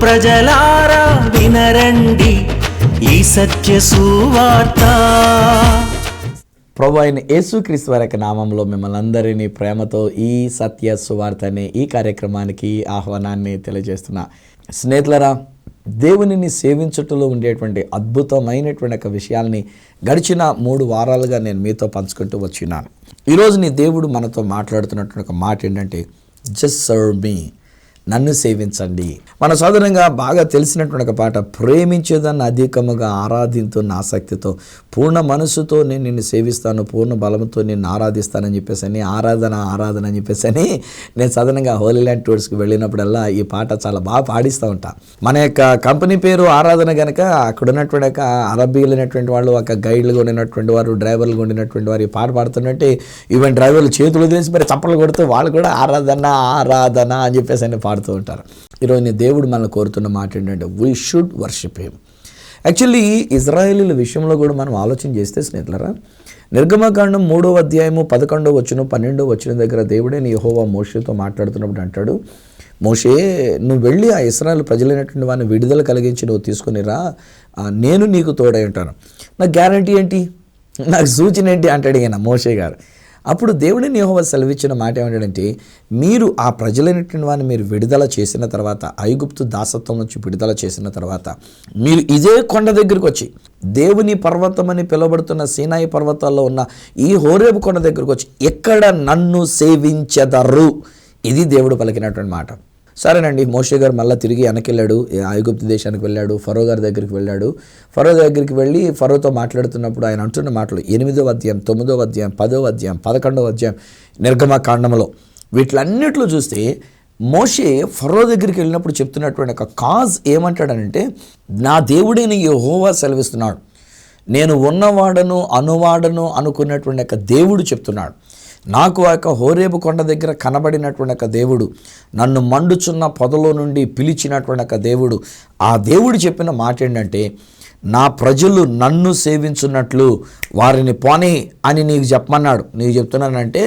ప్రజలారా వినరండి ఈ సత్య సువార్త. ప్రభు అయిన యేసుక్రీస్తు వారి నామంలో మిమ్మల్ని అందరినీ ప్రేమతో ఈ సత్య సువార్త అనే ఈ కార్యక్రమానికి ఆహ్వానాన్ని తెలియజేస్తున్నా. స్నేహితులరా, దేవునిని సేవించుటలో ఉండేటువంటి అద్భుతమైనటువంటి ఒక విషయాల్ని గడిచిన 3 వారాలుగా నేను మీతో పంచుకుంటూ వచ్చినాను. ఈరోజు నీ దేవుడు మనతో మాట్లాడుతున్నటువంటి ఒక మాట ఏంటంటే, జస్ట్ సర్వ్ మీ, నన్ను సేవించండి. మన సాధారణంగా బాగా తెలిసినటువంటి ఒక పాట, ప్రేమించేదాన్ని అధికముగా ఆరాధింతున్న ఆసక్తితో పూర్ణ మనసుతో నేను నిన్ను సేవిస్తాను, పూర్ణ బలంతో నిన్ను ఆరాధిస్తానని చెప్పేసి ఆరాధన అని చెప్పేసి నేను సాధారణంగా హోలీ ల్యాండ్ టూర్స్కి వెళ్ళినప్పుడల్లా ఈ పాట చాలా బాగా పాడిస్తూ ఉంటాను. మన యొక్క కంపెనీ పేరు ఆరాధన కనుక అక్కడ ఉన్నటువంటి ఒక అరబ్బీలు అయినటువంటి వాళ్ళు, ఒక గైడ్లుగా ఉండినటువంటి వారు, డ్రైవర్లుగా ఉండినటువంటి వారు ఈ పాట పాడుతున్నట్టే ఈవెన్ డ్రైవర్లు చేతులు వదిలేసి మరి చప్పలు కొడుతూ వాళ్ళు కూడా ఆరాధన అని చెప్పేసి పాడుతూ ఉంటారు. ఈరోజు నీ దేవుడు మనల్ని కోరుతున్న మాట ఏంటంటే, we should worship him. Actually ఇజ్రాయేలీల విషయంలో కూడా మనం ఆలోచన చేస్తే స్నేహితులరా, నిర్గమకాండం 3వ అధ్యాయము 11వ వచనం 12వ వచనం దగ్గర దేవుడే యెహోవా మోషేతో మాట్లాడుతున్నప్పుడు అంటాడు, మోషే నువ్వు వెళ్ళి ఆ ఇశ్రాయేలు ప్రజలైనటువంటి వారిని విడుదల కలిగించి నువ్వు తీసుకునిరా, నేను నీకు తోడై ఉంటాను. నాకు గ్యారంటీ ఏంటి, నాకు సూచన ఏంటి అంటాడు ఈయన మోషే గారు. అప్పుడు దేవుడిని యెహోవా సెలవిచ్చిన మాట ఏమంటాడంటే, మీరు ఆ ప్రజలైనటువంటి వారిని మీరు విడుదల చేసిన తర్వాత, ఐగుప్తు దాసత్వం నుంచి విడుదల చేసిన తర్వాత, మీరు ఇదే కొండ దగ్గరికి వచ్చి, దేవుని పర్వతం అని పిలువబడుతున్న సీనాయి పర్వతాల్లో ఉన్న ఈ హోరేబు కొండ దగ్గరికి వచ్చి, ఎక్కడ నన్ను సేవించెదరు, ఇది దేవుడు పలికినటువంటి మాట. సరేనండి, మోషే గారు మళ్ళీ తిరిగి వెనకెళ్ళాడు, ఐగుప్తు దేశానికి వెళ్ళాడు, ఫరో గారి దగ్గరికి వెళ్ళాడు. ఫరో దగ్గరికి వెళ్ళి ఫరోతో మాట్లాడుతున్నప్పుడు ఆయన అంటున్న మాటలు 8వ అధ్యాయం 9వ అధ్యాయం 10వ అధ్యాయం 11వ అధ్యాయం నిర్గమకాండంలో వీటిలన్నిట్లో చూస్తే మోషే ఫరో దగ్గరికి వెళ్ళినప్పుడు చెప్తున్నటువంటి ఒక కాజ్ ఏమంటాడనంటే, నా దేవుడైన యెహోవా సెలవిస్తున్నాడు, నేను ఉన్నవాడను అనువాడను అనుకున్నటువంటి ఒక దేవుడు చెప్తున్నాడు, నాకు ఆ యొక్క హోరేబు కొండ దగ్గర కనబడినటువంటి ఒక దేవుడు, నన్ను మండుచున్న పొదలో నుండి పిలిచినటువంటి ఒక దేవుడు, ఆ దేవుడు చెప్పిన మాట ఏంటంటే, నా ప్రజలు నన్ను సేవించున్నట్లు వారిని పోనీ అని నీకు చెప్పమన్నాడు. నీకు చెప్తున్నానంటే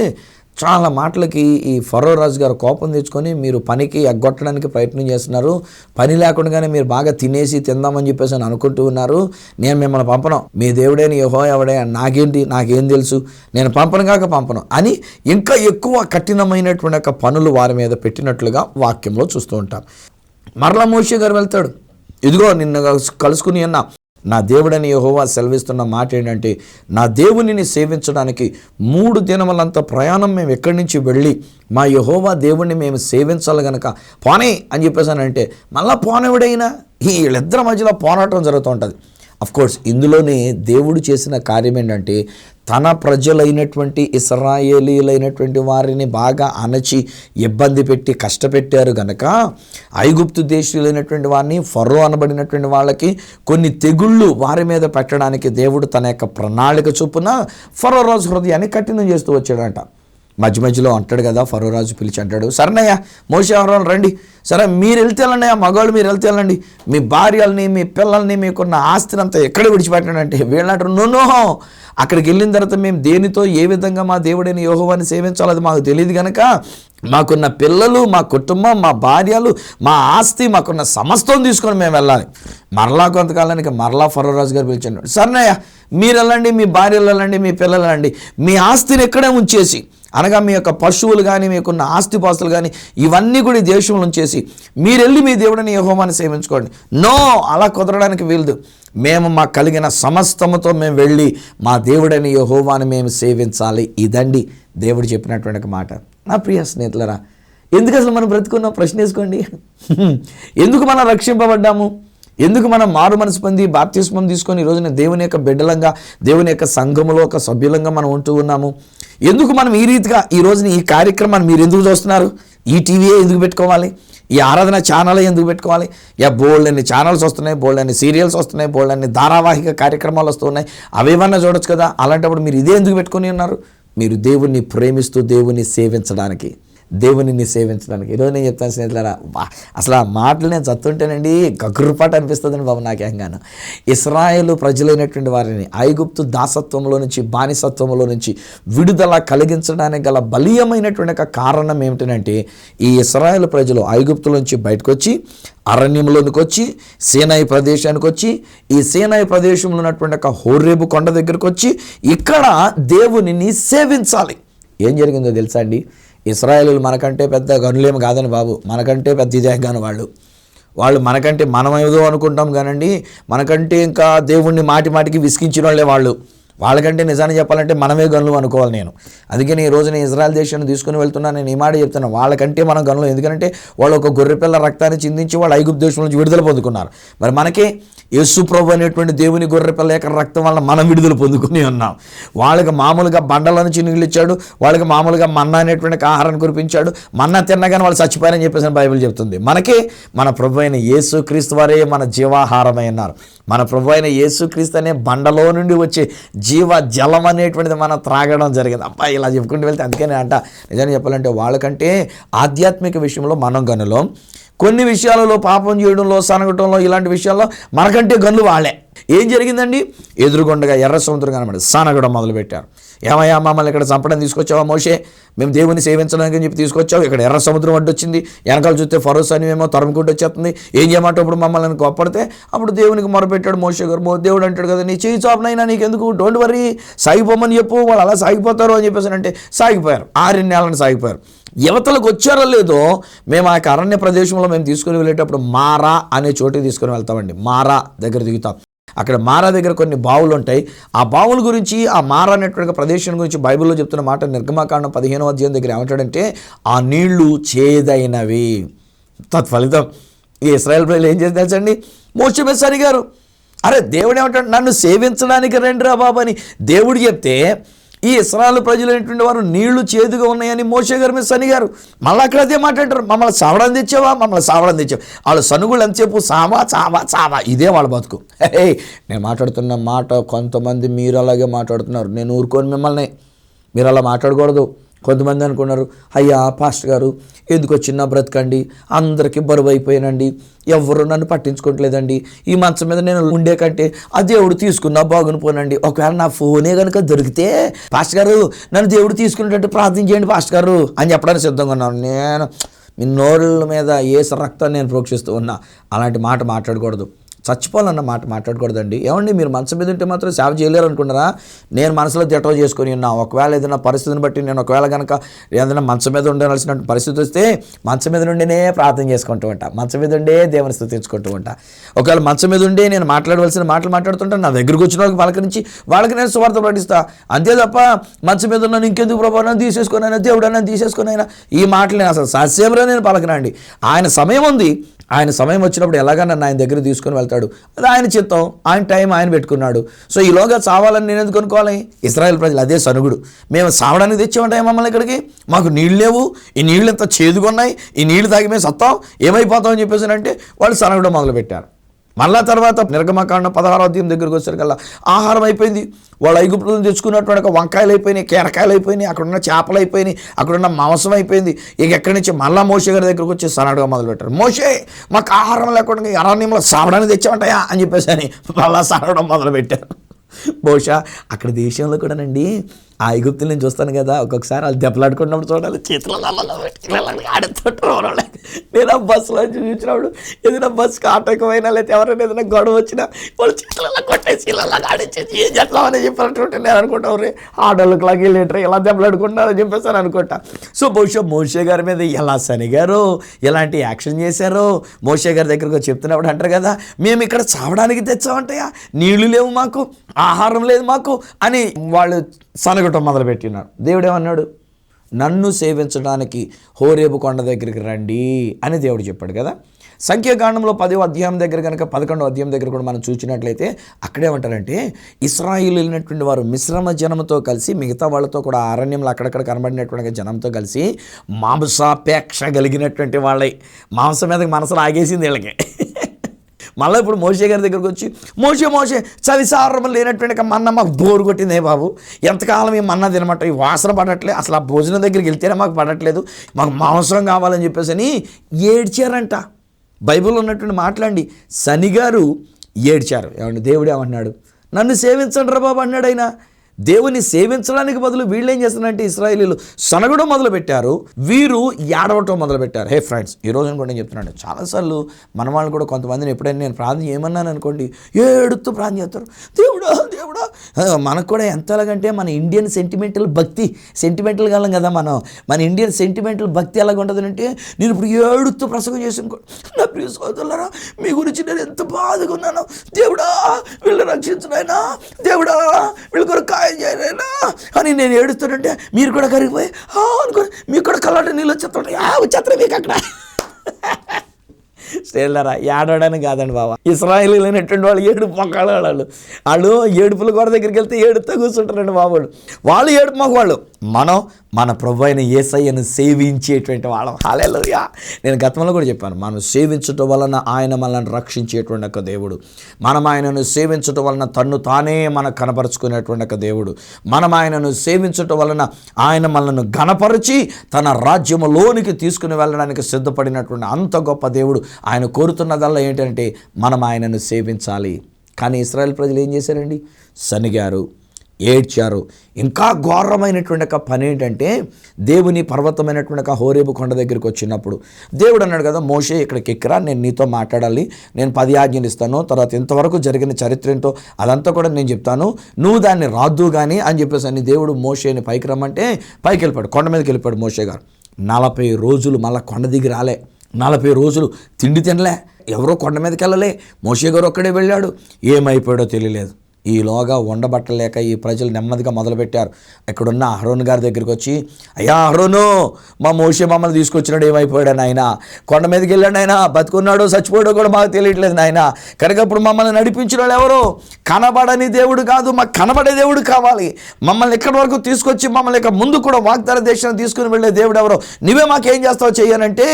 చాలా మాటలకి ఈ ఫరో రాజు గారు కోపం తెచ్చుకొని, మీరు పనికి ఎగ్గొట్టడానికి ప్రయత్నం చేస్తున్నారు, పని లేకుండానే మీరు బాగా తినేసి తిందామని చెప్పేసి అని అనుకుంటూ ఉన్నారు, నేను మిమ్మల్ని పంపను, మీ దేవుడైన యెహోవా ఎవడే నాకేం తెలుసు, నేను పంపను అని ఇంకా ఎక్కువ కఠినమైనటువంటి ఒక పనులు వారి మీద పెట్టినట్లుగా వాక్యంలో చూస్తూ ఉంటాం. మరలా మోషే గారు వెళ్తాడు, ఇదిగో నిన్ను కలుసుకుని అన్నా, నా దేవుడని యెహోవా సెలవిస్తున్న మాట ఏంటంటే, నా దేవునిని సేవించడానికి 3 దినములంత ప్రయాణం మేము ఎక్కడి నుంచి వెళ్ళి మా యెహోవా దేవుణ్ణి మేము సేవించాలి గనక పోనీ అని చెప్పేసానంటే, మళ్ళీ పోనెవడైనా వీళ్ళిద్దరి మధ్యలో పోరాటం జరుగుతూ ఉంటుంది. అఫ్కోర్స్ ఇందులోనే దేవుడు చేసిన కార్యం ఏంటంటే, తన ప్రజలైనటువంటి ఇశ్రాయేలీలైనటువంటి వారిని బాగా అణచి ఇబ్బంది పెట్టి కష్టపెట్టారు గనక, ఐగుప్తు దేశీయులైనటువంటి వారిని, ఫరో అనబడినటువంటి వాళ్ళకి కొన్ని తెగుళ్ళు వారి మీద పెట్టడానికి దేవుడు తన యొక్క ప్రణాళిక చొప్పున ఫరో రాజు హృదయాన్ని కఠినం చేస్తూ వచ్చాడంట. మధ్యలో అంటాడు కదా, ఫరో రాజు పిలిచి అంటాడు, సరేనయ్యా మోషే అహరోను రండి, సరే మీరు వెళ్తే వెళ్ళండి, ఆ మగవాళ్ళు మీరు వెళ్తే వెళ్ళండి, మీ భార్యల్ని మీ పిల్లల్ని మీకున్న ఆస్తిని అంతా ఎక్కడ విడిచిపెట్టాడంటే, వీళ్ళంటారు నో, అక్కడికి వెళ్ళిన తర్వాత మేము దేనితో ఏ విధంగా మా దేవుడైన యెహోవాని సేవించాలో అది మాకు తెలియదు కనుక, మాకున్న పిల్లలు, మా కుటుంబం, మా భార్యలు, మా ఆస్తి, మాకున్న సమస్తం తీసుకొని మేము వెళ్ళాలి. మరలా కొంతకాలానికి మరలా ఫరో రాజు గారు పిలిచాడు, సరేనయ్యా మీరు వెళ్ళండి, మీ భార్యలు వెళ్ళండి, మీ పిల్లలు వెళ్ళండి, మీ ఆస్తిని ఎక్కడే ఉంచేసి, అనగా మీ యొక్క పశువులు కానీ మీకున్న ఆస్తిపాస్తులు కానీ ఇవన్నీ కూడా ఈ దేశంలో ఉంచేసి మీరు వెళ్ళి మీ దేవుడిని యెహోవాని సేవించుకోండి. నో, అలా కుదరడానికి వీలదు, మేము మాకు కలిగిన సమస్తముతో మేము వెళ్ళి మా దేవుడైన యెహోవాని మేము సేవించాలి. ఇదండి దేవుడు చెప్పినటువంటి ఒక మాట. నా ప్రియ స్నేహితులరా, ఎందుకు అసలు మనం బ్రతుకున్నాం ప్రశ్న వేసుకోండి. ఎందుకు మనం రక్షింపబడ్డాము, ఎందుకు మనం మారు మనసు పొంది బాప్తిస్మం తీసుకొని ఈ రోజున దేవుని యొక్క బిడ్డలంగా, దేవుని యొక్క సంఘములో ఒక సభ్యులంగా మనం ఉంటూ ఉన్నాము? ఎందుకు మనం ఈ రీతిగా ఈ రోజున ఈ కార్యక్రమాన్ని మీరు ఎందుకు చూస్తున్నారు? ఈ టీవీయే ఎందుకు పెట్టుకోవాలి, ఈ ఆరాధన ఛానల్ ఎందుకు పెట్టుకోవాలి? బోల్డ్ అన్ని ఛానల్స్ వస్తున్నాయి, బోల్డ్ అన్ని సీరియల్స్ వస్తున్నాయి, బోల్డ్ అన్ని ధారావాహిక కార్యక్రమాలు వస్తున్నాయి, అవేమన్నా చూడొచ్చు కదా. అలాంటప్పుడు మీరు ఇదే ఎందుకు పెట్టుకొని ఉన్నారు? మీరు దేవుణ్ణి ప్రేమిస్తూ దేవుణ్ణి సేవించడానికి, దేవునిని సేవించడానికి. ఈరోజు నేను చెప్తాను స్నేహితులారా, అసలు ఆ మాటలు నేను చదువుతుంటేనండి గగురుపాటు అనిపిస్తుందండి బాబు నాకేంగాను. ఇశ్రాయేలు ప్రజలైనటువంటి వారిని ఐగుప్తు దాసత్వంలో నుంచి, బానిసత్వంలో నుంచి విడుదల కలిగించడానికి గల బలీయమైనటువంటి ఒక కారణం ఏమిటంటే, ఈ ఇశ్రాయేలు ప్రజలు ఐగుప్తుల నుంచి బయటకు వచ్చి అరణ్యంలోనికి వచ్చి సీనాయి ప్రదేశానికి వచ్చి, ఈ సీనాయి ప్రదేశంలో ఉన్నటువంటి ఒక హోరేబు కొండ దగ్గరకు వచ్చి ఇక్కడ దేవునిని సేవించాలి. ఏం జరిగిందో తెలుసా అండి? ఇశ్రాయేలు మనకంటే పెద్ద గనులేమి కాదని బాబు, మనకంటే పెద్ద ఇదే కాను వాళ్ళు మనకంటే మనం ఏదో అనుకుంటాం కానండి, మనకంటే ఇంకా దేవుణ్ణి మాటి మాటికి విసిగించిన వాళ్ళే వాళ్ళకంటే నిజాన్ని చెప్పాలంటే మనమే గనులు అనుకోవాలి నేను. అందుకే ఈ రోజు నేను ఇజ్రాయెల్ దేశాన్ని తీసుకుని వెళ్తున్నాను. నేను ఈ మాట చెప్తున్నాను, వాళ్ళకంటే మనం గనులు. ఎందుకంటే వాళ్ళు ఒక గొర్రెపిల్ల రక్తాన్ని చిందించి వాళ్ళు ఐగుప్తు దేశం నుంచి విడుదల పొందుకున్నారు. మరి మనకే యేసు ప్రభు అనేటువంటి దేవుని గొర్రెపిల్ల యొక్క రక్తం వల్ల మనం విడుదల పొందుకుని ఉన్నాం. వాళ్ళకి మామూలుగా బండల నుంచి నీళ్ళు ఇచ్చాడు, వాళ్ళకి మామూలుగా మన్నా అనేటువంటి ఆహారాన్ని కురిపించాడు. మన్నా తిన్నగానే వాళ్ళు చచ్చిపోయారని చెప్పేసి బైబిల్ చెప్తుంది. మనకే మన ప్రభు అయిన యేసు క్రీస్తు వారే మన జీవాహారమై ఉన్నారు. మన ప్రభు అయిన యేసు క్రీస్తు అనే బండలో నుండి వచ్చే జీవ జలం అనేటువంటిది మనం త్రాగడం జరిగింది. అబ్బా ఇలా చెప్పుకుంటూ వెళ్తే అందుకనే నిజాన్ని చెప్పాలంటే వాళ్ళకంటే ఆధ్యాత్మిక విషయంలో మనం గనులో, కొన్ని విషయాలలో పాపం చేయడంలో, సనగటంలో, ఇలాంటి విషయాల్లో మనకంటే గనులు వాళ్ళే. ఏం జరిగిందండి? ఎదురుగుండగా ఎర్ర సముద్రం కనబడి సనగడం మొదలుపెట్టారు. ఏమయ్యా మమ్మల్ని ఇక్కడ చంపడం తీసుకొచ్చావా మోషే, మేము దేవుని సేవించడానికి అని చెప్పి తీసుకొచ్చావు, ఇక్కడ ఎర్ర సముద్రం అడ్డొచ్చింది, వెనకాల చూస్తే ఫరోస్ అని మేము తరుముకుంటూ వచ్చేస్తుంది, ఏం చేయమంటే ఇప్పుడు మమ్మల్ని కోప్పడితే అప్పుడు దేవునికి మొరపెట్టాడు మోషే గారు. దేవుడు అంటాడు కదా, నీ చేయి చాపనైనా నీకెందుకు, డోంట్ వరీ, సాగిపోమని చెప్పు, వాళ్ళు అలా సాగిపోతారు అని చెప్పేసి అంటే సాగిపోయారు. 6 నెలలను సాగిపోయారు. యువతలకు వచ్చారో లేదో, మేము ఆ అరణ్య ప్రదేశంలో మేము తీసుకుని వెళ్ళేటప్పుడు మారా అనే చోటుకి తీసుకుని వెళ్తామండి. మారా దగ్గర దిగుతాం. అక్కడ మారా దగ్గర కొన్ని బావులు ఉంటాయి. ఆ బావుల గురించి, ఆ మారా అనేటువంటి ప్రదేశం గురించి బైబిల్లో చెప్తున్న మాట నిర్గమాకాండం 15వ అధ్యాయం దగ్గర ఏమంటాడంటే, ఆ నీళ్లు చేదైనవి. తత్ఫలితం ఈ ఇశ్రాయేలు ప్రజలు ఏం చేసి తెలుసండి, మోషే మీద సరిగారు. అరే దేవుడు ఏమంటాడు, నన్ను సేవించడానికి రండి రా బాబు అని దేవుడు చెప్తే, ఈ ఇశ్రాయేలు ప్రజలైనటువంటి వారు నీళ్లు చేదుగా ఉన్నాయని మోషే గారి మీద సనిగారు. మళ్ళీ అక్కడ అదే మాట్లాడారు, మమ్మల్ని సావడం తెచ్చావా, మమ్మల్ని సావడం తెచ్చావు. వాళ్ళు సనుగులు ఎంతసేపు సావా చావా చావా, ఇదే వాళ్ళ బతుకు. నేను మాట్లాడుతున్న మాట కొంతమంది మీరు అలాగే మాట్లాడుతున్నారు. నేను ఊరుకోని మిమ్మల్ని, మీరు అలా మాట్లాడకూడదు. కొంతమంది అనుకున్నారు, అయ్యా పాస్టర్ గారు ఎందుకు వచ్చిన బ్రతకండి, అందరికీ బరువు అయిపోయానండి, ఎవరు నన్ను పట్టించుకోవట్లేదండి, ఈ మంచం మీద నేను ఉండే కంటే ఆ దేవుడు తీసుకున్నా బాగుని పోనండి, ఒకవేళ నా ఫోనే కనుక దొరికితే పాస్టర్ గారు నన్ను దేవుడు తీసుకునేటట్టు ప్రార్థన చేయండి పాస్టర్ గారు అని చెప్పడానికి సిద్ధంగా ఉన్నాను. నేను మీ నోళ్ళ మీద ఏసు రక్తాన్ని నేను ప్రోక్షిస్తూ ఉన్నా. అలాంటి మాట మాట్లాడకూడదు. చచ్చిపోవాలన్న మాట మాట్లాడకూడదండి. ఏమండి మీరు మంచం మీద ఉంటే మాత్రం సేవ చేయలేరు అనుకున్నారా? నేను మనసులో దిట్టవ చేసుకొని ఉన్నా. ఒకవేళ ఏదైనా పరిస్థితిని బట్టి నేను ఒకవేళ కనుక ఏదైనా మంచం మీద ఉండాల్సిన పరిస్థితి వస్తే మంచం మీద నుండినే ప్రార్థన చేసుకుంటూ ఉంటా, మంచం మీద ఉండే దేవుని స్తుతించుకుంటూ ఉంటా. ఒకవేళ మంచం మీద ఉండే నేను మాట్లాడవలసిన మాటలు మాట్లాడుతుంటాను, నా దగ్గరకు వచ్చిన వాళ్ళకి పలకరించి వాళ్ళకి నేను సువార్త ప్రకటిస్తా. అంతే తప్ప మంచం మీద ఉన్నాను ఇంకెందుకు ప్రభావం నన్ను తీసేసుకున్నాయినా, దేవుడు నన్ను తీసేసుకున్నాయినా, ఈ మాటలు నేను అసలు సస్యంలో నేను పలకనండి. ఆయన సమయం ఉంది, ఆయన సమయం వచ్చినప్పుడు ఎలాగా నన్ను ఆయన దగ్గర తీసుకొని వెళ్తాడు. అది ఆయన చిత్తం, ఆయన టైం ఆయన పెట్టుకున్నాడు. సో ఈలోగా చావాలని నేను ఎందుకు అనుకోవాలి? ఇశ్రాయేలు ప్రజలు అదే సనుగుడు, మేము సావడానికి తెచ్చామంటాయి మమ్మల్ని ఇక్కడికి, మాకు నీళ్ళు లేవు, ఈ నీళ్ళు ఎంత చేదుగా ఉన్నాయి, ఈ నీళ్ళు తాగి మేము సత్తాం, ఏమైపోతాం అని చెప్పేసి అంటే వాళ్ళు సనగడం మొదలుపెట్టారు. మళ్ళా తర్వాత నిర్గమకాండం 16వ అధ్యాయం దగ్గరికి వచ్చేసరికల్లా ఆహారం అయిపోయింది. వాళ్ళు ఐగుప్తులు తెచ్చుకున్నటువంటి వంకాయలు అయిపోయినాయి, కీరకాయలు అయిపోయినాయి, అక్కడున్న చేపలు అయిపోయినాయి, అక్కడున్న మాంసం అయిపోయింది. ఇక ఎక్కడి నుంచి మళ్ళీ మోషే గారి దగ్గరకు వచ్చి సనగడం మొదలుపెట్టారు. మోషే మాకు ఆహారం లేకుండా అరణ్యంలో సావడానికి తెచ్చామంటాయా అని చెప్పేసి అని మళ్ళా సనగడం మొదలుపెట్టారు. బహుశా అక్కడ దేశంలో కూడానండి ఆ ఐగుప్తులు నేను చూస్తాను కదా, ఒక్కొక్కసారి వాళ్ళు దెబ్బలాడుకున్నప్పుడు చూడాలి, చేతులు ఆడుతుంటారు. నేను ఆ బస్సులో చూసినప్పుడు ఏదైనా బస్సుకి ఆటోకమైనా లేకపోతే ఎవరైనా ఏదైనా గొడవ వచ్చినా వాళ్ళు చేతులలో కొట్టేసి ఇలా ఆడేసేసి ఏం చేస్తామని చెప్పాలంటే నేను అనుకుంటాం, రే ఆటోలకు లాగి లీటర్ ఇలా దెబ్బలాడుకుంటారని చెప్పేసి అని అనుకుంటా. సో బహుశా మోషే గారి మీద ఎలా సనిగారో, ఎలాంటి యాక్షన్ చేశారో మోషే గారి దగ్గరకు చెప్తున్నప్పుడు అంటారు కదా, మేము ఇక్కడ చావడానికి తెచ్చామంటాయా, నీళ్లు లేవు మాకు, ఆహారం లేదు మాకు అని వాళ్ళు సనగటం మొదలుపెట్టినాడు. దేవుడు ఏమన్నాడు? నన్ను సేవించడానికి హోరేబు కొండ దగ్గరికి రండి అని దేవుడు చెప్పాడు కదా. సంఖ్యాకాండంలో 10వ అధ్యాయం దగ్గర కనుక 11వ అధ్యాయం దగ్గర కూడా మనం చూసినట్లయితే అక్కడేమంటారంటే, ఇశ్రాయేలు వెళ్ళినటువంటి వారు మిశ్రమ జనంతో కలిసి మిగతా వాళ్ళతో కూడా అరణ్యంలో అక్కడక్కడ కనబడినటువంటి జనంతో కలిసి మాంసాపేక్ష కలిగినటువంటి వాళ్ళై, మాంసం మీదకి మనసులో ఆగేసింది వీళ్ళకి. మళ్ళీ ఇప్పుడు మోషే గారి దగ్గరకు వచ్చి మోషే చవిసారం లేనటువంటి మన్న మాకు బోరు కొట్టిందే బాబు, ఎంతకాలం ఈ మన్నా తినమాట, ఈ వాసన పడట్లేదు, అసలు ఆ భోజనం దగ్గరికి వెళ్తేనే మాకు పడట్లేదు, మాకు మాంసం కావాలని చెప్పేసి అని ఏడ్చారంట. బైబిల్లో ఉన్నటువంటి మాట్లాడి శనిగారు ఏడ్చారు. ఏమంటే దేవుడు ఏమన్నాడు, నన్ను సేవించండి రా బాబు అన్నాడు. ఆయన దేవుని సేవించడానికి బదులు వీళ్ళు ఏం చేస్తున్నారంటే ఇశ్రాయేలీలు సనగడం మొదలుపెట్టారు, వీరు ఏడవటం మొదలుపెట్టారు. హే ఫ్రెండ్స్, ఈ రోజున కూడా నేను చెప్తున్నాను, చాలాసార్లు మన వాళ్ళు కూడా కొంతమందిని ఎప్పుడైనా నేను ప్రార్థన ఏమన్నాను అనుకోండి, ఏడుతూ ప్రార్థన చేస్తారు, దేవుడా దేవుడా. మనకు కూడా ఎంతలాగంటే మన ఇండియన్ సెంటిమెంటల్ కాలం కదా మనం. మన ఇండియన్ సెంటిమెంటల్ భక్తి ఎలాగ ఉంటుంది అంటే, నేను ఇప్పుడు ఏడుతూ ప్రసంగం చేసి నా ప్రియ సోదరులారా మీ గురించి నేను ఎంత బాధగా ఉన్నాను, దేవుడా వీళ్ళు రక్షించునైనా, దేవుడా వీళ్ళ కొరకు చేయనా అని నేను ఏడుస్తానంటే మీరు కూడా కరిగిపోయి అనుకో, మీకు కూడా కళ్ళంటే నీళ్ళు వచ్చేస్తాడు మీకు అక్కడ. స్టేళ్ళరా ఏడవడానికి కాదండి బాబా, ఇశ్రాయేలీలు అనేటువంటి వాళ్ళు ఏడుపు మొక్కలు వాళ్ళు ఏడుపుల గోడ దగ్గరికి వెళ్తే ఏడుతో కూర్చుంటారండి బాబు. వాళ్ళు ఏడుపు మొక్క వాళ్ళు, మనం మన ప్రభు అయిన యేసయ్యను సేవించేటువంటి వాళ్ళం. హల్లెలూయా. నేను గతంలో కూడా చెప్పాను, మనం సేవించటం వలన ఆయన మనల్ని రక్షించేటువంటి ఒక దేవుడు, మనం ఆయనను సేవించటం వలన తన్ను తానే మనకు కనపరుచుకునేటువంటి ఒక దేవుడు, మనం ఆయనను సేవించటం వలన ఆయన మనల్ని ఘనపరిచి తన రాజ్యములోనికి తీసుకుని వెళ్ళడానికి సిద్ధపడినటువంటి అంత గొప్ప దేవుడు. ఆయన కోరుతున్నదల్లా ఏంటంటే మనం ఆయనను సేవించాలి. కానీ ఇశ్రాయేల్ ప్రజలు ఏం చేశారండి, సనిగారు, ఏడ్చారు. ఇంకా ఘోరమైనటువంటి ఒక పని ఏంటంటే, దేవుని పర్వతమైనటువంటి ఒక హోరేబు కొండ దగ్గరికి వచ్చినప్పుడు దేవుడు అన్నాడు కదా, మోషే ఇక్కడికి ఎక్కరా, నేను నీతో మాట్లాడాలి, నేను 10 ఆజ్ఞలు ఇస్తాను, తర్వాత ఇంతవరకు జరిగిన చరిత్ర ఏంటో అదంతా కూడా నేను చెప్తాను, నువ్వు దాన్ని రాద్దు కానీ అని చెప్పేసి అని దేవుడు మోషేని పైకి రమ్మంటే పైకి వెళ్ళిపోయాడు, కొండ మీదకి వెళ్ళిపోయాడు మోషే గారు. 40 రోజులు మళ్ళీ కొండ దిగి రాలే, 40 రోజులు తిండి తినలే, ఎవరో కొండ మీదకి వెళ్ళలే, మోషే గారు ఒక్కడే వెళ్ళాడు. ఏమైపోయాడో తెలియలేదు. ఈలోగా ఉండబట్టలేక ఈ ప్రజలు నెమ్మదిగా మొదలుపెట్టారు. ఇక్కడున్న అహరోన్ గారి దగ్గరికి వచ్చి, అయ్యా అహరోను, మా మోషే మమ్మల్ని తీసుకొచ్చినాడు, ఏమైపోయాడు నాయన, కొండ మీదకి వెళ్ళాడు ఆయన, బతుకున్నాడో చచ్చిపోయాడో కూడా మాకు తెలియట్లేదు నాయన, కనుకప్పుడు మమ్మల్ని నడిపించిన వాళ్ళు ఎవరు, కనబడని దేవుడు కాదు, మాకు కనబడే దేవుడు కావాలి, మమ్మల్ని ఇక్కడి వరకు తీసుకొచ్చి మమ్మల్ని ఇక ముందు కూడా వాగ్దాన దేశాన్ని తీసుకుని వెళ్ళే దేవుడు ఎవరో, నువ్వే మాకేం చేస్తావు చెయ్యనంటే.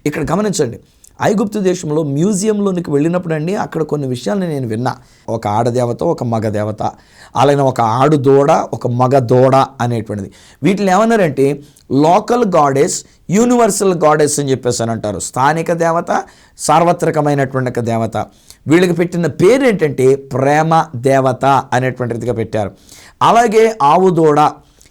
ఇక్కడ గమనించండి, ఐగుప్తు దేశంలో మ్యూజియంలోనికి వెళ్ళినప్పుడు అండి, అక్కడ కొన్ని విషయాలను నేను విన్నా. ఒక ఆడదేవత, ఒక మగ దేవత, అలాగే ఒక ఆడు దూడ, ఒక మగ దూడ అనేటువంటిది. వీటిని ఏమన్నారంటే లోకల్ గాడెస్, యూనివర్సల్ గాడెస్ అని చెప్పేసి అని అంటారు. స్థానిక దేవత, సార్వత్రికమైనటువంటి దేవత. వీళ్ళకి పెట్టిన పేరు ఏంటంటే ప్రేమ దేవత అనేటువంటిదిగా పెట్టారు. అలాగే ఆవు దూడ,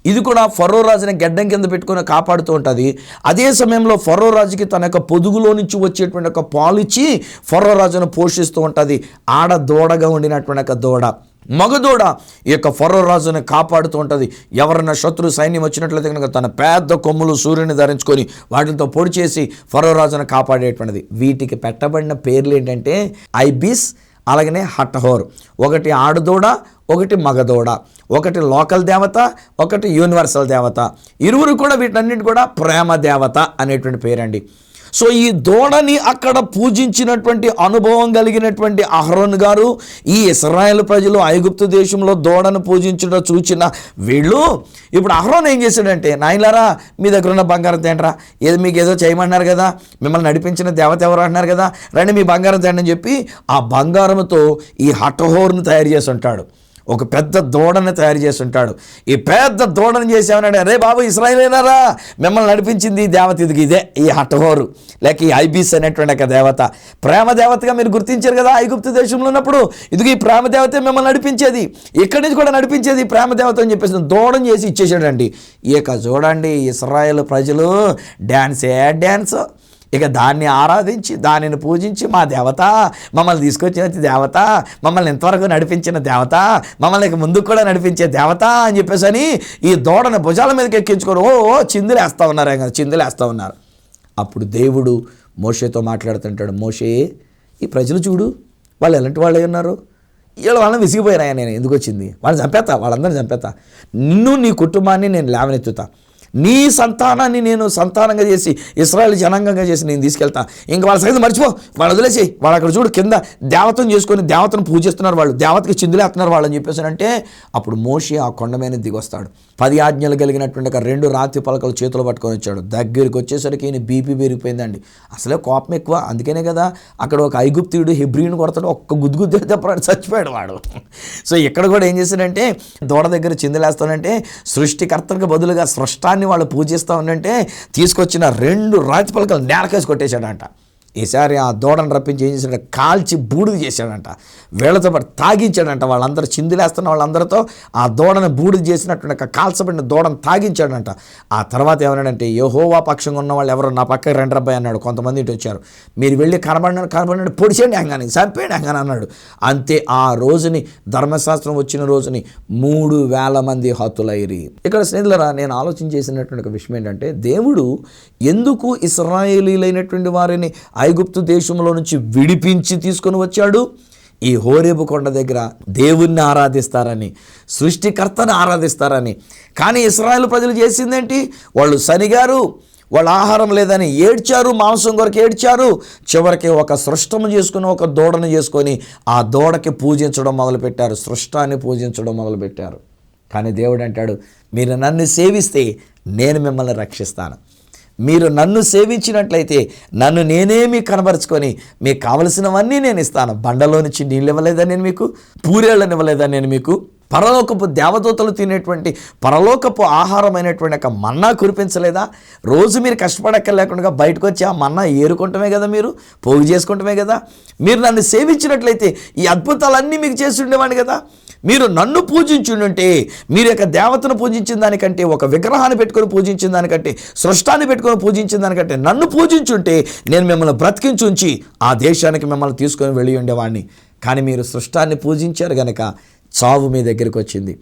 ఇది కూడా ఫరో రాజుని గెడ్డం కింద పెట్టుకుని కాపాడుతూ ఉంటుంది. అదే సమయంలో ఫరో రాజుకి తన యొక్క పొదుగులో నుంచి వచ్చేటువంటి ఒక పాలు ఇచ్చి ఫరో రాజును పోషిస్తూ ఉంటుంది. ఆడ దూడగా ఉండినటువంటి ఒక దూడ. మగదూడ ఈ యొక్క ఫరో రాజుని కాపాడుతూ ఉంటుంది. ఎవరైనా శత్రు సైన్యం వచ్చినట్లయితే కనుక తన పెద్ద కొమ్ములు సూర్యుని ధరించుకొని వాటితో పొడి చేసి ఫరో రాజును కాపాడేటువంటిది. వీటికి పెట్టబడిన పేర్లు ఏంటంటే ఐబిస్, అలాగనే హట్టహోర్. ఒకటి ఆడుదూడ, ఒకటి మగదూడ, ఒకటి లోకల్ దేవత, ఒకటి యూనివర్సల్ దేవత. ఇరువురు కూడా వీటన్నిటి కూడా ప్రేమ దేవత అనేటువంటి పేరండి. సో ఈ దూడని అక్కడ పూజించినటువంటి అనుభవం కలిగినటువంటి అహరోన్ గారు, ఈ ఇశ్రాయేలు ప్రజలు ఐగుప్తు దేశంలో దూడను పూజించడం చూచిన వీళ్ళు ఇప్పుడు అహరోన్ ఏం చేశాడంటే, నాయనలారా మీ దగ్గర ఉన్న బంగారం తేండ్రా, ఏదో మీకు ఏదో చేయమన్నారు కదా, మిమ్మల్ని నడిపించిన దేవత ఎవరు అంటున్నారు కదా, రండి మీ బంగారం తేండి అని చెప్పి ఆ బంగారంతో ఈ హట్టహోర్ను తయారు చేసి ఉంటాడు. ఒక పెద్ద దూడని తయారు చేసి ఉంటాడు. ఈ పెద్ద దూడని చేసామన్నాడు, అరే బాబు ఇశ్రాయేలీయులారా మిమ్మల్ని నడిపించింది ఈ దేవత, ఇదికి ఇదే ఈ హట్టహోరు లేక ఈ ఐబిస్ అనేటువంటి ఒక దేవత. ప్రేమ దేవతగా మీరు గుర్తించారు కదా ఐగుప్తు దేశంలో ఉన్నప్పుడు, ఇదిగో ఈ ప్రేమ దేవతే మిమ్మల్ని నడిపించేది, ఇక్కడి నుంచి కూడా నడిపించేది ప్రేమ దేవత అని చెప్పేసి దూడని చేసి ఇచ్చేసాడండి. ఇక చూడండి ఇశ్రాయేలు ప్రజలు డ్యాన్స్, ఇక దాన్ని ఆరాధించి దానిని పూజించి మా దేవత, మమ్మల్ని తీసుకొచ్చిన దేవత, మమ్మల్ని ఇంతవరకు నడిపించిన దేవత, మమ్మల్ని ఇక ముందుకు కూడా నడిపించే దేవత అని చెప్పేసి అని ఈ దూడని భుజాల మీదకి ఎక్కించుకొని చిందులేస్తూ ఉన్నారు. అప్పుడు దేవుడు మోషేతో మాట్లాడుతుంటాడు, మోషే ఈ ప్రజలు చూడు, వాళ్ళు ఎలాంటి వాళ్ళే ఉన్నారు, వాళ్ళని విసిగిపోయినాయా, నేను ఎందుకు వచ్చింది, వాళ్ళందరినీ చంపేస్తా, నిన్ను నీ కుటుంబాన్ని నేను లేవనెత్తుతా, నీ సంతానాన్ని నేను సంతానంగా చేసి ఇశ్రాయేలు జనాంగంగా చేసి నేను తీసుకెళ్తా, ఇంకా వాళ్ళ సంగతి మర్చిపో, వాళ్ళు వదిలేసి, వాళ్ళు అక్కడ చూడు కింద దేవతను చేసుకొని దేవతను పూజిస్తున్నారు, వాళ్ళు దేవతకి చిందులేస్తున్నారు వాళ్ళు అని చెప్పేసి అంటే అప్పుడు మోషే ఆ కొండ మీద దిగొస్తాడు. 10 ఆజ్ఞలు కలిగినటువంటి ఒక 2 రాతి పలకలు చేతులు పట్టుకొని వచ్చాడు. దగ్గరికి వచ్చేసరికి ఈయన బీపీ పెరిగిపోయిందండి. అసలే కోపం ఎక్కువ, అందుకనే కదా అక్కడ ఒక ఐగుప్తీయుడు హెబ్రీని కొడతాడు, ఒక్క గుద్దుగుద్దే చెప్పడానికి చచ్చిపోయాడు వాడు. సో ఇక్కడ కూడా ఏం చేశాడంటే దూడ దగ్గర చిందులేస్తానంటే సృష్టికర్తకు బదులుగా సృష్టాన్ని వాళ్ళు పూజిస్తూ ఉండంటే తీసుకొచ్చిన 2 రాతి పలకలు నేలకేసి కొట్టేశాడంట. ఈసారి ఆ దూడను రప్పించి ఏం చేశాడంటే కాల్చి బూడిద చేశాడంట. వీళ్ళతో పాటు తాగించాడంట. వాళ్ళందరూ చిందులేస్తున్న వాళ్ళందరితో ఆ దూడను బూడిద చేసినట్టు కాల్చబడిన దూడను తాగించాడంట. ఆ తర్వాత ఏమన్నాడంటే యెహోవా పక్షంగా ఉన్న వాళ్ళు ఎవరో నా పక్క రండి రబ్బాయి అన్నాడు. కొంతమంది ఇటు వచ్చారు. మీరు వెళ్ళి కనబడినాడు పొడిచేయండి హంగాని, చంపేయండి హంగాని అన్నాడు. అంతే ఆ రోజుని ధర్మశాస్త్రం వచ్చిన రోజుని 3,000 మంది హతులైరి. ఇక్కడ స్నేహితులరా నేను ఆలోచన చేసినటువంటి ఒక విషయం ఏంటంటే దేవుడు ఎందుకు ఇశ్రాయేలీలైనటువంటి వారిని ఐగుప్తు దేశంలో నుంచి విడిపించి తీసుకొని వచ్చాడు? ఈ హోరేబు కొండ దగ్గర దేవుణ్ణి ఆరాధిస్తారని, సృష్టికర్తను ఆరాధిస్తారని. కానీ ఇశ్రాయేలు ప్రజలు చేసిందేంటి? వాళ్ళు సనిగారు, వాళ్ళ ఆహారం లేదని ఏడ్చారు, మాంసం కొరకు ఏడ్చారు. చివరికి ఒక సృష్టము చేసుకుని ఒక దూడను చేసుకొని ఆ దూడకి పూజించడం మొదలుపెట్టారు, సృష్టాన్ని పూజించడం మొదలుపెట్టారు. కానీ దేవుడు అంటాడు, మీరు నన్ను సేవిస్తే నేను మిమ్మల్ని రక్షిస్తాను. మీరు నన్ను సేవించినట్లయితే నన్ను నేనే మీకు కనబరుచుకొని మీకు కావలసినవన్నీ నేను ఇస్తాను. బండలో నుంచి నీళ్ళు ఇవ్వలేదా నేను మీకు? పూరేళ్ళని ఇవ్వలేదా నేను మీకు? పరలోకపు దేవదూతలు తినేటువంటి పరలోకపు ఆహారమైనటువంటి ఒక మన్నా కురిపించలేదా? రోజు మీరు కష్టపడక్కర్లేకుండా బయటకు వచ్చి ఆ మన్నా ఏరుకుంటమే కదా, మీరు పోగు చేసుకుంటమే కదా. మీరు నన్ను సేవించినట్లయితే ఈ అద్భుతాలన్నీ మీకు చేసి ఉండేవాడిని కదా. మీరు నన్ను పూజించుంటే, మీరు యొక్క దేవతను పూజించిన దానికంటే, ఒక విగ్రహాన్ని పెట్టుకొని పూజించిన దానికంటే, సృష్టాన్ని పెట్టుకొని పూజించిన దానికంటే నన్ను పూజించుంటే నేను మిమ్మల్ని బ్రతికించుంచి ఆ దేశానికి మిమ్మల్ని తీసుకొని వెళ్ళి ఉండేవాడిని. కానీ మీరు సృష్టాన్ని పూజించారు కనుక చావు మీ దగ్గరికి వచ్చింది.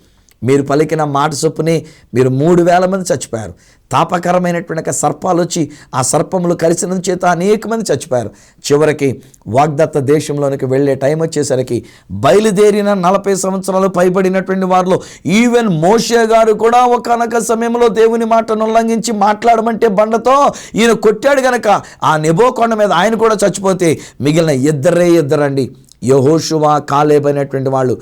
మీరు పలికిన మాట చొప్పునే మీరు 3,000 మంది చచ్చిపోయారు. తాపకరమైనటువంటి సర్పాలు వచ్చి ఆ సర్పములు కలిసినందు చేత అనేక మంది చచ్చిపోయారు. చివరికి వాగ్దత్త దేశంలోనికి వెళ్ళే టైం వచ్చేసరికి బయలుదేరిన 40 సంవత్సరాలు పైబడినటువంటి వారిలో ఈవెన్ మోషే గారు కూడా ఒకనొక సమయంలో దేవుని మాటను ఉల్లంఘించి మాట్లాడమంటే బండతో ఈయన కొట్టాడు గనక ఆ నెబో కొండ మీద ఆయన కూడా చచ్చిపోతే మిగిలిన ఇద్దరండి యెహోషువ, కాలేబ్ అనేటువంటి వాళ్ళు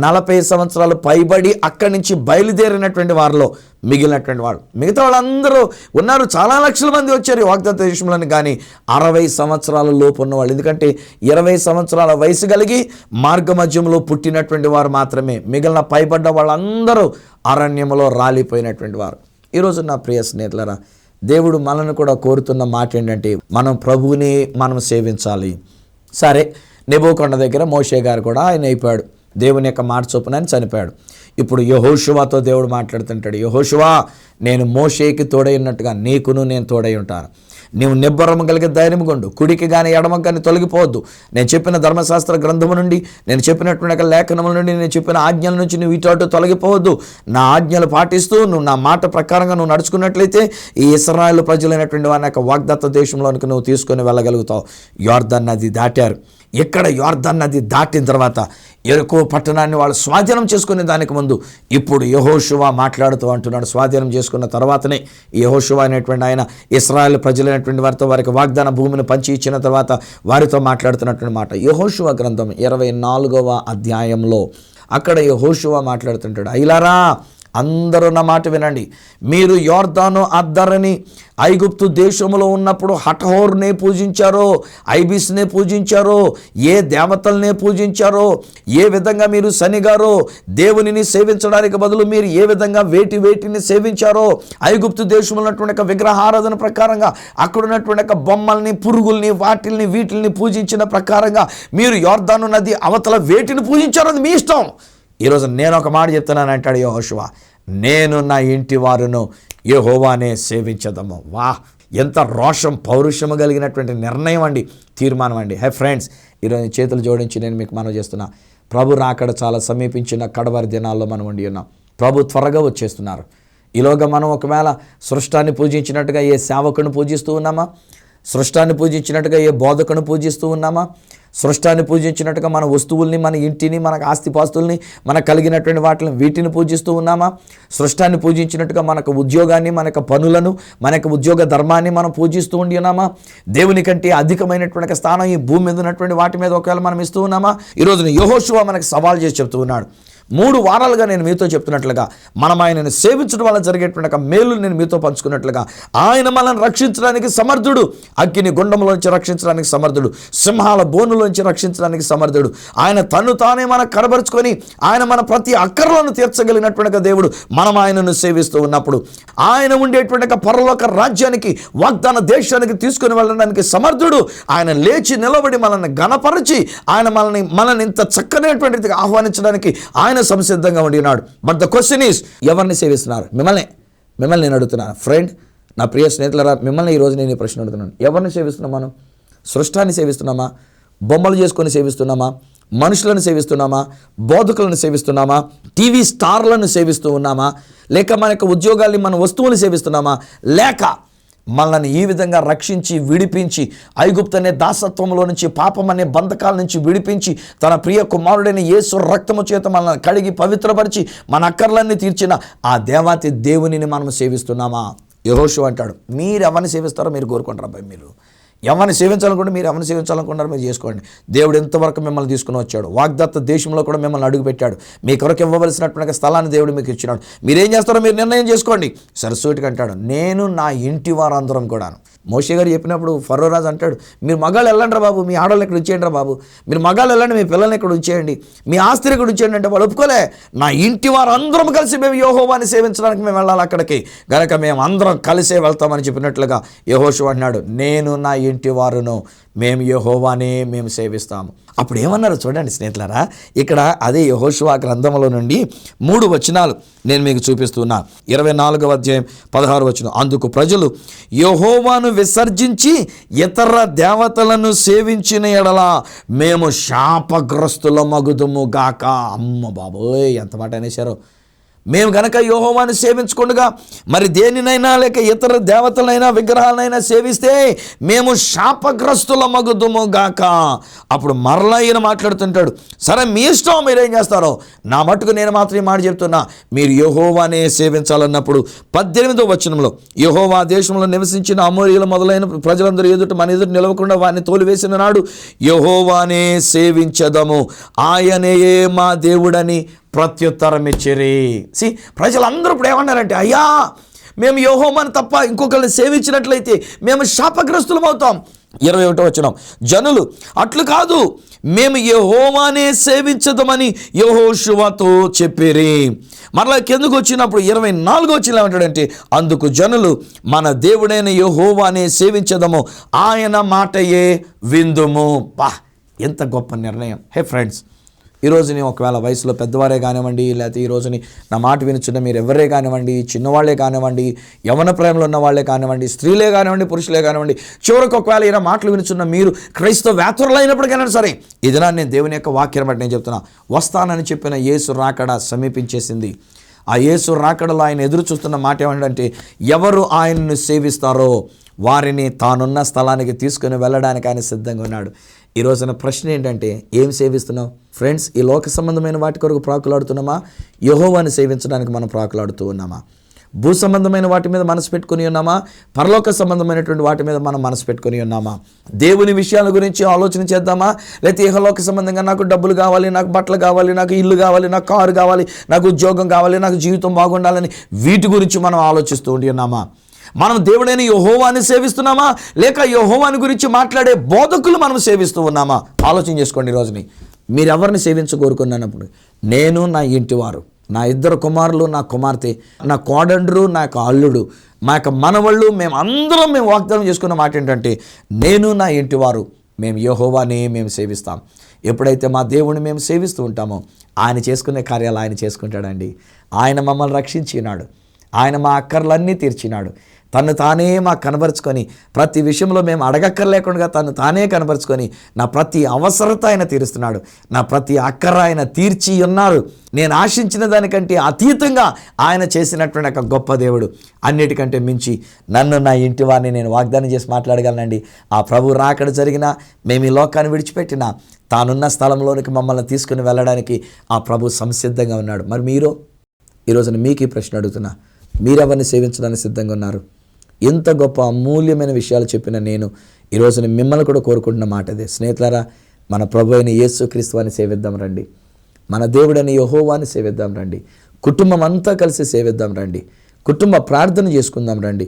40 సంవత్సరాలు పైబడి అక్కడి నుంచి బయలుదేరినటువంటి వారిలో మిగిలినటువంటి వాళ్ళు. మిగతా వాళ్ళందరూ ఉన్నారు, చాలా లక్షల మంది వచ్చారు వాగ్దత్త దేశంలోని. కానీ 60 సంవత్సరాల లోపు ఉన్నవాళ్ళు, ఎందుకంటే 20 సంవత్సరాల వయసు కలిగి మార్గమధ్యంలో పుట్టినటువంటి వారు మాత్రమే, మిగిలిన పైబడ్డ వాళ్ళందరూ అరణ్యంలో రాలిపోయినటువంటి వారు. ఈరోజు నా ప్రియ స్నేహితులారా, దేవుడు మనల్ని కూడా కోరుతున్న మాట ఏంటంటే మనం ప్రభువుని మనం సేవించాలి. సరే, నెబో కొండ దగ్గర మోషే గారు కూడా ఆయన అయిపోయాడు, దేవుని యొక్క మాట చొప్పున ఆయన చనిపోయాడు. ఇప్పుడు యెహోషువతో దేవుడు మాట్లాడుతుంటాడు, యెహోషువా, నేను మోషేకి తోడై ఉన్నట్టుగా నీకును నేను తోడై ఉంటాను. నీవు నిబ్బరము కలిగి ధైర్యం కొండు, కుడికి కానీ ఎడమకు కానీ తొలగిపోవద్దు. నేను చెప్పిన ధర్మశాస్త్ర గ్రంథము నుండి, నేను చెప్పినటువంటి లేఖనముల నుండి, నేను చెప్పిన ఆజ్ఞల నుంచి నువ్వు ఇటు అటు తొలగిపోవద్దు. నా ఆజ్ఞలు పాటిస్తూ నువ్వు నా మాట ప్రకారంగా నువ్వు నడుచుకున్నట్లయితే ఈ ఇశ్రాయేలు ప్రజలైనటువంటి వారి యొక్క వాగ్దత్త దేశంలోనికి నువ్వు తీసుకొని వెళ్ళగలుగుతావు. యోర్దాను నది దాటారు. ఇక్కడ యోర్దాను నది దాటిన తర్వాత యెరికో పట్టణాన్ని వాళ్ళు స్వాధీనం చేసుకునే దానికి ముందు ఇప్పుడు యెహోషువ మాట్లాడుతూ అంటున్నాడు. స్వాధీనం చేసుకున్న తర్వాతనే యెహోషువ అనేటువంటి ఆయన ఇశ్రాయేల్ ప్రజలైనటువంటి వారితో వారికి వాగ్దాన భూమిని పంచి ఇచ్చిన తర్వాత వారితో మాట్లాడుతున్నటువంటి మాట యెహోషువ గ్రంథం 24వ అధ్యాయంలో అక్కడ యెహోషువ మాట్లాడుతుంటాడు. అయ్యలారా, అందరూ నా మాట వినండి. మీరు యోర్దాను అద్దరని ఐగుప్తు దేశంలో ఉన్నప్పుడు హఠహోర్నే పూజించారో, ఐబిస్నే పూజించారో, ఏ దేవతల్నే పూజించారో, ఏ విధంగా మీరు సనిగారో, దేవునిని సేవించడానికి బదులు మీరు ఏ విధంగా వేటిని సేవించారో, ఐగుప్తు దేశంలో ఉన్నటువంటి విగ్రహారాధన ప్రకారంగా అక్కడ ఉన్నటువంటి బొమ్మల్ని, పురుగుల్ని, వీటిల్ని పూజించిన ప్రకారంగా మీరు యోర్దాను నది అవతల వేటిని పూజించారో అది మీ ఇష్టం. ఈరోజు నేను ఒక మాట చెప్తున్నాను అంటాడు యెహోషువ, నేను నా ఇంటి వారును యెహోవానే సేవించదము. వా, ఎంత రోషం, పౌరుషము కలిగినటువంటి నిర్ణయం అండి, తీర్మానం అండి. హై ఫ్రెండ్స్, ఈరోజు చేతులు జోడించి నేను మీకు మనవి చేస్తున్నా, ప్రభు రాకడ చాలా సమీపించిన కడవరి దినాల్లో మనం ఉండి ఉన్నాం. ప్రభు త్వరగా వచ్చేస్తున్నారు. ఈలోగా మనం ఒకవేళ సృష్టాన్ని పూజించినట్టుగా ఏ సేవకుని పూజిస్తూ ఉన్నామా? సృష్టాన్ని పూజించినట్టుగా ఏ బోధకుని పూజిస్తూ ఉన్నామా? సృష్టాన్ని పూజించినట్టుగా మన వస్తువుల్ని, మన ఇంటిని, మనకు ఆస్తిపాస్తుల్ని, మనకు కలిగినటువంటి వాటిని వీటిని పూజిస్తూ ఉన్నామా? సృష్టాన్ని పూజించినట్టుగా మనకు ఉద్యోగాన్ని, మనకు పనులను, మనకు ఉద్యోగ ధర్మాన్ని మనం పూజిస్తూ ఉండి ఉన్నామా? దేవుని కంటే అధికమైనటువంటి స్థానం ఈ భూమి మీద ఉన్నటువంటి వాటి మీద ఒకవేళ మనం ఇస్తూ ఉన్నామా? ఈరోజు యెహోషువ మనకు సవాల్ చేసి చెప్తూ ఉన్నాడు. 3 వారాలుగా నేను మీతో చెప్తున్నట్లుగా మనం ఆయనను సేవించడం వల్ల జరిగేటువంటి మేలు నేను మీతో పంచుకున్నట్లుగా ఆయన మనల్ని రక్షించడానికి సమర్థుడు. అగ్ని గుండంలోంచి రక్షించడానికి సమర్థుడు. సింహాల బోనులోంచి రక్షించడానికి సమర్థుడు. ఆయన తను తానే మనకు కనబరుచుకొని ఆయన మన ప్రతి అక్కర్లను తీర్చగలిగినటువంటి దేవుడు. మనం ఆయనను సేవిస్తూ ఉన్నప్పుడు ఆయన ఉండేటువంటి పరలోక రాజ్యానికి, వాగ్దాన దేశానికి తీసుకుని వెళ్ళడానికి సమర్థుడు. ఆయన లేచి నిలబడి మనల్ని ఘనపరిచి ఆయన మనల్ని ఇంత చక్కనైనటువంటి ఆహ్వానించడానికి ఆయన సంసిద్ధంగా ఉండినాడు. బట్ ద క్వశ్చన్ ఈస్, ఎవరిని సేవిస్తున్నారు? మిమ్మల్ని నేను అడుగుతున్నాను. ఫ్రెండ్, నా ప్రియ స్నేహితులారా, మిమ్మల్ని ఈరోజు నేను ఈ ప్రశ్న అడుగుతున్నాను. ఎవరిని సేవిస్తున్నాం మనం? సృష్టాన్ని సేవిస్తున్నామా? బొమ్మలు చేసుకొని సేవిస్తున్నామా? మనుషులను సేవిస్తున్నామా? బోధకులను సేవిస్తున్నామా? టీవీ స్టార్లను సేవిస్తూ ఉన్నామా? లేక మన యొక్క ఉద్యోగాల్ని, మన వస్తువులను సేవిస్తున్నామా? లేక మనల్ని ఈ విధంగా రక్షించి విడిపించి ఐగుప్తు అనే దాసత్వంలో నుంచి, పాపం అనే బంధకాల నుంచి విడిపించి తన ప్రియ కుమారుడైన యేసు రక్తము చేత మనల్ని కడిగి పవిత్రపరిచి మన అక్కర్లన్నీ తీర్చిన ఆ దేవాతి దేవునిని మనం సేవిస్తున్నామా? యెహోషువ అంటాడు, మీరు ఎవరిని సేవిస్తారో మీరు కోరుకుంటారు. అబ్బాయి, మీరు ఎవరిని సేవించాలనుకుంటే మీరు ఎవరిని సేవించాలనుకుంటారో మీరు చేసుకోండి. దేవుడు ఎంతవరకు మిమ్మల్ని తీసుకుని వచ్చాడు. వాగ్దత్త దేశంలో కూడా మిమ్మల్ని అడుగుపెట్టాడు. మీ కొరకు ఇవ్వవలసినటువంటి స్థలాన్ని దేవుడు మీకు ఇచ్చినాడు. మీరేం చేస్తారో మీరు నిర్ణయం చేసుకోండి. సరస్వతికి అంటాడు, నేను నా ఇంటి వారందరం కూడాను. మోషే గారు చెప్పినప్పుడు ఫరో రాజు అంటాడు, మీరు మగాళ్ళు వెళ్ళండి రా బాబు, మీ ఆడవాళ్ళు ఇక్కడ ఉంచేయండి రా బాబు, మీరు మగాళ్ళు వెళ్ళండి, మీ పిల్లల్ని ఇక్కడ ఉంచేయండి, మీ ఆస్తిని ఇక్కడ ఉంచేయండి అంటే వాళ్ళు ఒప్పుకోలే. నా ఇంటి వారందరం కలిసి మేము యెహోవాని సేవించడానికి మేము వెళ్ళాలి అక్కడికి, గనక మేము అందరం కలిసే వెళ్తామని చెప్పినట్లుగా యెహోషువ అంటున్నాడు, నేను నా ఇంటి వారును మేము యెహోవానే మేము సేవిస్తాము. అప్పుడు ఏమన్నారు చూడండి స్నేహితులారా, ఇక్కడ అదే యెహోషువ గ్రంథంలో నుండి 3 వచనాలు నేను మీకు చూపిస్తున్నా. 24వ అధ్యాయం 16వ వచనం, అందుకు ప్రజలు యెహోవాను విసర్జించి ఇతర దేవతలను సేవించిన ఎడల మేము శాపగ్రస్తుల మగుదుము గాక. అమ్మ బాబోయ్, ఎంత మాట అనేశారో. మేము గనక యెహోవాను సేవించకుండా మరి దేనినైనా లేక ఇతర దేవతలైనా విగ్రహాలైనా సేవిస్తే మేము శాపగ్రస్తుల మగుదుము గాక. అప్పుడు మరలా ఈయన మాట్లాడుతుంటాడు, సరే మీ ఇష్టం, మీరేం చేస్తారో, నా మట్టుకు నేను మాత్రం ఈ మాట చెప్తున్నా, మీరు యెహోవానే సేవించాలన్నప్పుడు 18వ వచనంలో, యెహోవా దేశంలో నివసించిన అమోరీయులు మొదలైన ప్రజలందరూ మన ఎదుట నిలవకుండా వారిని తోలివేసిన నాడు యెహోవానే సేవించదము, ఆయనయే మా దేవుడని ప్రత్యుత్తరం ఇచ్చిరి. ప్రజలందరూ ఇప్పుడు ఏమన్నారంటే, అయ్యా మేము యెహోవాను తప్ప ఇంకొకరిని సేవించినట్లయితే మేము శాపగ్రస్తులం అవుతాం. 21వ వచనం, జనులు అట్లు కాదు, మేము యెహోవానే సేవించదమని యెహోషువతో చెప్పిరి. మరలా కిందకు వచ్చినప్పుడు 24వ వచనం ఏమంటాడంటే, అందుకు జనులు మన దేవుడైన యెహోవానే సేవించదము, ఆయన మాటయే విందుము. బా, ఎంత గొప్ప నిర్ణయం. హే ఫ్రెండ్స్, ఈరోజుని ఒకవేళ వయసులో పెద్దవారే కానివ్వండి, లేకపోతే ఈరోజుని నా మాట వినుచున్న మీరు ఎవరే కానివ్వండి, చిన్నవాళ్లే కానివ్వండి, యవన ప్రేమలో ఉన్న వాళ్ళే కానివ్వండి, స్త్రీలే కానివ్వండి, పురుషులే కానివ్వండి, చివరికి ఒకవేళ ఈయన మాటలు వినుచున్న మీరు క్రైస్తవ వ్యాతురులైనప్పటికైనా సరే, ఇదినా నేను దేవుని యొక్క వాక్యం బట్టి నేను చెప్తున్నా, వస్తానని చెప్పిన యేసు రాకడ సమీపించేసింది. ఆ యేసు రాకడలో ఆయన ఎదురు చూస్తున్న మాట ఏమంటే, ఎవరు ఆయనను సేవిస్తారో వారిని తానున్న స్థలానికి తీసుకుని వెళ్ళడానికి ఆయన సిద్ధంగా ఉన్నాడు. ఈ రోజున ప్రశ్న ఏంటంటే, ఏం సేవిస్తున్నావు ఫ్రెండ్స్? ఈ లోక సంబంధమైన వాటి కొరకు ప్రాకులాడుతున్నామా? యెహోవాని సేవించడానికి మనం ప్రాకులాడుతూ ఉన్నామా? భూ సంబంధమైన వాటి మీద మనసు పెట్టుకుని ఉన్నామా? పరలోక సంబంధమైనటువంటి వాటి మీద మనం మనసు పెట్టుకుని ఉన్నామా? దేవుని విషయాల గురించి ఆలోచన చేద్దామా? లేకపోతే ఇహలోక సంబంధంగా నాకు డబ్బులు కావాలి, నాకు బట్టలు కావాలి, నాకు ఇల్లు కావాలి, నాకు కారు కావాలి, నాకు ఉద్యోగం కావాలి, నాకు జీవితం బాగుండాలని వీటి గురించి మనం ఆలోచిస్తూ ఉండి ఉన్నామా? మనం దేవుడైన యెహోవాని సేవిస్తున్నామా, లేక యెహోవాని గురించి మాట్లాడే బోధకులు మనం సేవిస్తూ ఉన్నామా? ఆలోచన చేసుకోండి. ఈరోజుని మీరు ఎవరిని సేవించగోరుకున్నప్పుడు, నేను నా ఇంటివారు, నా 2 కుమారులు, నా కుమార్తె, నా కోడండ్రు, నా యొక్క అల్లుడు, మా యొక్క మనవళ్ళు, మేము వాగ్దానం చేసుకున్న మాట ఏంటంటే, నేను నా ఇంటివారు మేము యెహోవానే మేము సేవిస్తాం. ఎప్పుడైతే మా దేవుని మేము సేవిస్తూ ఉంటామో ఆయన చేసుకునే కార్యాలు ఆయన చేసుకుంటాడండి. ఆయన మమ్మల్ని రక్షించినాడు, ఆయన మా అక్కర్లన్నీ తీర్చినాడు. తను తానే మాకు కనబరుచుకొని ప్రతి విషయంలో మేము అడగక్కర్లేకుండా తను తానే కనబరుచుకొని నా ప్రతి అవసరత ఆయన తీరుస్తున్నాడు. నా ప్రతి అక్కర ఆయన తీర్చి ఉన్నారు. నేను ఆశించిన దానికంటే అతీతంగా ఆయన చేసినటువంటి ఒక గొప్ప దేవుడు. అన్నిటికంటే మించి నన్ను నా ఇంటి వారిని నేను వాగ్దానం చేసి మాట్లాడగలనండి. ఆ ప్రభు రాకడ జరిగినా, మేము ఈ లోకాన్ని విడిచిపెట్టినా, తానున్న స్థలంలోనికి మమ్మల్ని తీసుకుని వెళ్ళడానికి ఆ ప్రభు సంసిద్ధంగా ఉన్నాడు. మరి మీరు ఈరోజున మీకు ఈ ప్రశ్న అడుగుతున్నా, మీరెవరిని సేవించడానికి సిద్ధంగా ఉన్నారు? ఎంత గొప్ప అమూల్యమైన విషయాలు చెప్పిన నేను ఈరోజున మిమ్మల్ని కూడా కోరుకుంటున్న మాట అదే. స్నేహితులారా, మన ప్రభు అయిన యేసుక్రీస్తుని సేవిద్దాం రండి. మన దేవుడైన యెహోవాని సేవిద్దాం రండి. కుటుంబం అంతా కలిసి సేవిద్దాం రండి. కుటుంబ ప్రార్థన చేసుకుందాం రండి.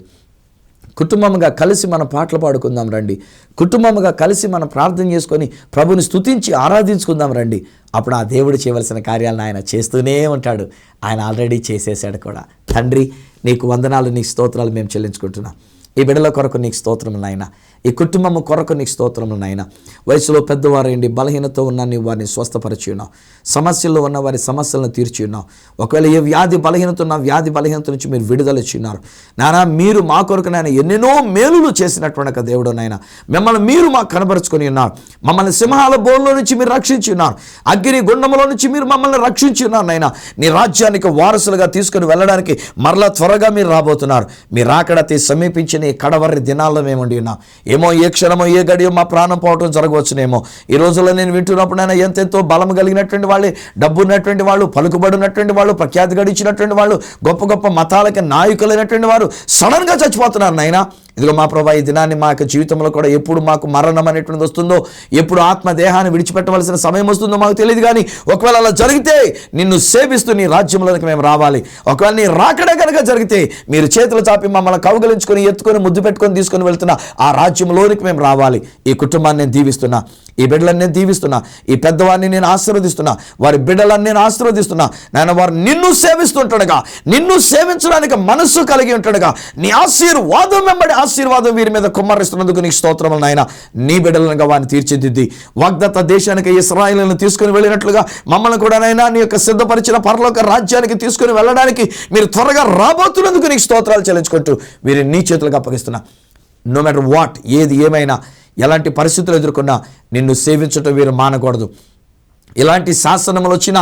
కుటుంబంగా కలిసి మన పాటలు పాడుకుందాం రండి. కుటుంబంగా కలిసి మనం ప్రార్థన చేసుకొని ప్రభుని స్తుతించి ఆరాధించుకుందాం రండి. అప్పుడు ఆ దేవుడు చేయవలసిన కార్యాలను ఆయన చేస్తూనే ఉంటాడు. ఆయన ఆల్రెడీ చేసేసాడు కూడా. తండ్రి, నీకు వందనాలు, నీకు స్తోత్రాలు మేము చెల్లించుకుంటున్నాం. ఈ బిడ్డల కొరకు నీకు స్తోత్రములు నాయన. ఈ కుటుంబం కొరకు నీకు స్తోత్రములు నాయన. వయసులో పెద్దవారండి, బలహీనతో ఉన్న నీవు వారిని స్వస్థపరిచి ఉన్నావు. సమస్యల్లో ఉన్న వారి సమస్యలను తీర్చి ఉన్నావు. ఒకవేళ ఏ వ్యాధి బలహీనత ఉన్న వ్యాధి బలహీనత నుంచి మీరు విడుదల ఇచ్చి ఉన్నారు నాయన. మీరు మా కొరకు నాయన ఎన్నెన్నో మేలులు చేసినటువంటి ఒక దేవుడు నాయన. మిమ్మల్ని మీరు మాకు కనబరుచుకొని ఉన్నారు. మమ్మల్ని సింహాల బోన్లో నుంచి మీరు రక్షించి ఉన్నారు. అగ్ని గుండంలో నుంచి మీరు మమ్మల్ని రక్షించి ఉన్నారు నాయన. నీ రాజ్యానికి వారసులుగా తీసుకుని వెళ్ళడానికి మరలా త్వరగా మీరు రాబోతున్నారు. మీ రాకడ సమీపించిన ఈ కడవరి దినాల్లో మేము ఉండి ఉన్నాం. ఏమో ఏ క్షణమో ఏ గడియో మా ప్రాణం పోవటం జరగవచ్చునేమో. ఈ రోజుల్లో నేను వింటున్నప్పుడు ఆయన ఎంతెంతో బలం కలిగినటువంటి వాళ్ళే, డబ్బు ఉన్నటువంటి వాళ్ళు, పలుకుబడినటువంటి వాళ్ళు, ప్రఖ్యాతి గడించినటువంటి వాళ్ళు, గొప్ప గొప్ప మతాలకి నాయకులైనటువంటి వారు సడన్గా చచ్చిపోతున్నారు నాయన. ఇదిగో మా ప్రభా, ఈ దినాన్ని మా యొక్క జీవితంలో కూడా ఎప్పుడు మాకు మరణం అనేటువంటిది వస్తుందో, ఎప్పుడు ఆత్మ దేహాన్ని విడిచిపెట్టవలసిన సమయం వస్తుందో మాకు తెలియదు. కానీ ఒకవేళ అలా జరిగితే నిన్ను సేవిస్తూ నీ రాజ్యంలోకి మేము రావాలి. ఒకవేళ నీ రాకడే కనుక జరిగితే మీరు చేతులు చాపి మమ్మల్ని కౌగలించుకొని ఎత్తుకొని ముద్దు పెట్టుకొని తీసుకొని వెళ్తున్నా ఆ రాజ్యంలోనికి మేము రావాలి. ఈ కుటుంబాన్ని నేను దీవిస్తున్నా, ఈ బిడ్డలను నేను దీవిస్తున్నా, ఈ పెద్దవారిని నేను ఆశీర్వదిస్తున్నా, వారి బిడ్డలను నేను ఆశీర్వదిస్తున్నా. నాయన, వారు నిన్ను సేవిస్తుంటాడుగా, నిన్ను సేవించడానికి మనస్సు కలిగి ఉంటాడుగా, నీ ఆశీర్వాదం వెంబడి ఆశీర్వాదం వీరి మీద కుమ్మరిస్తున్నందుకు నీకు స్తోత్రములు నాయన. నీ బిడ్డలను వారిని తీర్చిదిద్ది వాగ్దత్త దేశానికి ఇశ్రాయేలును తీసుకుని వెళ్ళినట్లుగా మమ్మల్ని కూడా నాయన నీ యొక్క సిద్ధపరిచిన పరలోక రాజ్యానికి తీసుకుని వెళ్ళడానికి మీరు త్వరగా రాబోతున్నందుకు నీకు స్తోత్రాలు చెల్లించుకుంటూ వీరిని నీ చేతులకు అప్పగిస్తున్నా. నో మ్యాటర్ వాట్, ఏది ఏమైనా, ఎలాంటి పరిస్థితులు ఎదుర్కొన్నా నిన్ను సేవించటం వీరు మానకూడదు. ఎలాంటి శాసనములు వచ్చినా,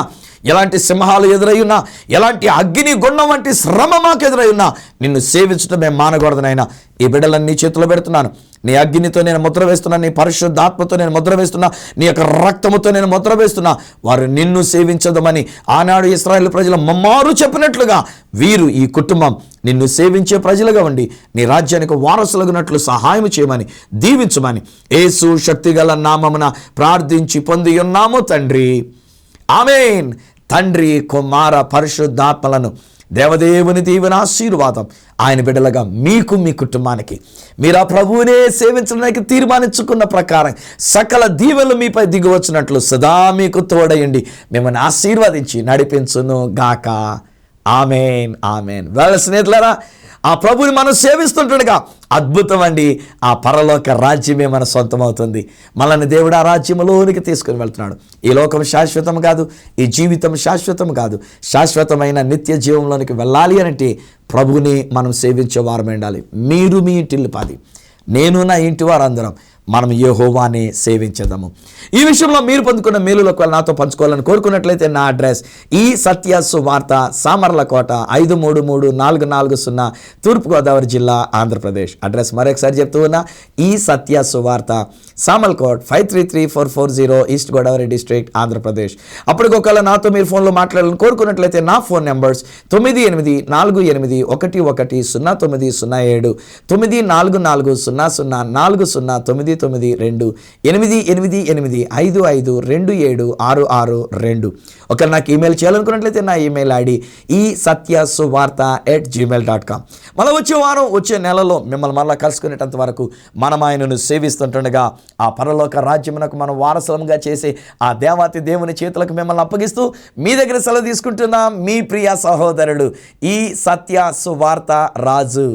ఎలాంటి సింహాలు ఎదురయ్యున్నా, ఎలాంటి అగ్ని గుండం వంటి శ్రమ మాకు ఎదురయ్యున్నా నిన్ను సేవించడం మేము మానకూడదు నాయన. ఈ బిడ్డలను నీ చేతిలో పెడుతున్నాను. నీ అగ్నితో నేను ముద్ర వేస్తున్నా, నీ పరిశుద్ధాత్మతో నేను ముద్ర వేస్తున్నా, నీ యొక్క రక్తముతో నేను ముద్ర వేస్తున్నా. వారు నిన్ను సేవించదమని ఆనాడు ఇశ్రాయేలు ప్రజలు మమ్మారు చెప్పినట్లుగా వీరు, ఈ కుటుంబం నిన్ను సేవించే ప్రజలుగా ఉండి నీ రాజ్యానికి వారసులగునట్లు సహాయం చేయమని, దీవించమని యేసు శక్తిగల నామమున ప్రార్థించి పొంది ఉన్నాము తండ్రి. ఆమేన్. తండ్రి, కుమార, పరిశుద్ధాత్మలను దేవదేవుని దీవెన ఆశీర్వాదం ఆయన బిడ్డలుగా మీకు, మీ కుటుంబానికి, మీరు ఆ ప్రభువునే సేవించడానికి తీర్మానించుకున్న ప్రకారం సకల దీవెనలు మీపై దిగివచ్చినట్లు సదా మీకు తోడయండి, మిమ్మల్ని ఆశీర్వదించి నడిపించును గాక. ఆమేన్, ఆమేన్. వాళ్ళ స్నేహితులారా, ఆ ప్రభుని మనం సేవిస్తుంటుండగా అద్భుతం అండి, ఆ పరలోక రాజ్యమే మన సొంతం అవుతుంది. మనల్ని దేవుడు ఆ రాజ్యంలోనికి తీసుకుని వెళ్తున్నాడు. ఈ లోకం శాశ్వతం కాదు, ఈ జీవితం శాశ్వతం కాదు. శాశ్వతమైన నిత్య జీవంలోనికి వెళ్ళాలి అంటే ప్రభుని మనం సేవించే వారం ఉండాలి. మీరు మీ ఇంటిల్లి పాది, నేను నా ఇంటి వారందరం మనం యెహోవాని సేవించదాము. ఈ విషయంలో మీరు పొందుకున్న మేలులకు నాతో పంచుకోవాలని కోరుకున్నట్లయితే నా అడ్రస్ ఈ సత్య సువార్త, సామర్లకోట 533440, తూర్పుగోదావరి జిల్లా, ఆంధ్రప్రదేశ్. అడ్రస్ మరొకసారి చెప్తూ ఉన్నా, ఈ సత్య సువార్త, సామర్లకోట్ 533440, ఈస్ట్ గోదావరి డిస్ట్రిక్ట్, ఆంధ్రప్రదేశ్. అప్పటికొకవేళ నాతో మీరు ఫోన్లో మాట్లాడాలని కోరుకున్నట్లయితే నా ఫోన్ నెంబర్స్ 9848110907, 9440040992, 8888552762. ఒకవేళ నాకు ఈమెయిల్ చేయాలనుకున్నట్లయితే నా ఈమెయిల్ ఐడి esatyasuvartha@gmail.com. మళ్ళీ వచ్చే వారం, వచ్చే నెలలో మిమ్మల్ని మళ్ళీ కలుసుకునేటంత వరకు మనం ఆయనను సేవిస్తుంటుండగా ఆ పరలోక రాజ్యమునకు మనం వారసులంగా చేసే ఆ దేవాతి దేవుని చేతులకు మిమ్మల్ని అప్పగిస్తూ మీ దగ్గర సెలవు తీసుకుంటున్నా మీ ప్రియ సహోదరుడు ఈ సత్య సువార్త రాజు.